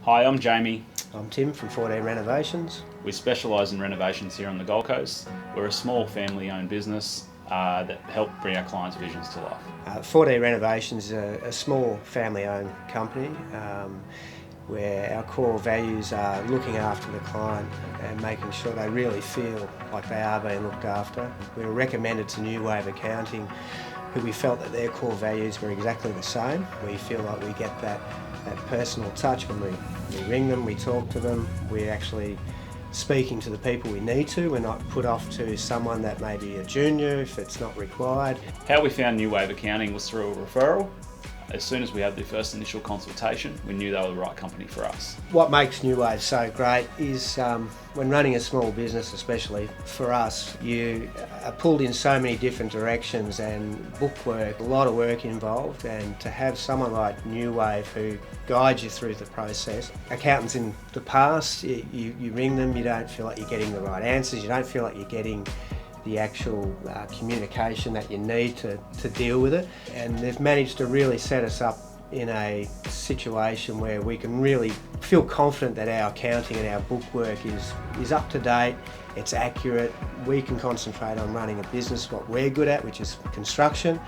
Hi, I'm Jamie. I'm Tim from 14 Renovations. We specialise in renovations here on the Gold Coast. We're a small family-owned business that help bring our clients' visions to life. 14 Renovations is a small family-owned company where our core values are looking after the client and making sure they really feel like they are being looked after. We were recommended to New Wave Accounting, who we felt that their core values were exactly the same. We feel like we get that personal touch when we ring them, we talk to them, we're actually speaking to the people we need to. We're not put off to someone that may be a junior if it's not required. How we found New Wave Accounting was through a referral. As soon as we had the first initial consultation, we knew they were the right company for us. What makes New Wave so great is when running a small business, especially for us, you are pulled in so many different directions and bookwork, a lot of work involved, and to have someone like New Wave who guides you through the process. Accountants in the past, you ring them, you don't feel like you're getting the right answers, you don't feel like you're getting the actual communication that you need to deal with it, and they've managed to really set us up in a situation where we can really feel confident that our accounting and our bookwork is up to date, it's accurate, we can concentrate on running a business, what we're good at, which is construction.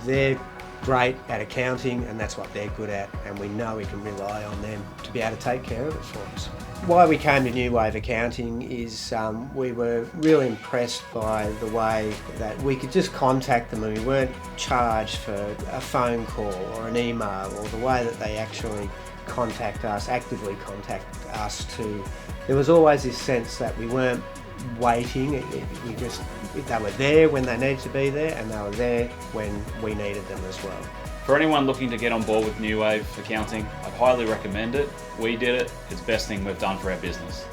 They're great at accounting and that's what they're good at, and we know we can rely on them to be able to take care of it for us. Why we came to New Wave Accounting is we were really impressed by the way that we could just contact them and we weren't charged for a phone call or an email, or the way that they actually actively contact us too. There was always this sense that we weren't waiting, they were there when they needed to be there, and they were there when we needed them as well. For anyone looking to get on board with New Wave Accounting, I'd highly recommend it. We did it. It's the best thing we've done for our business.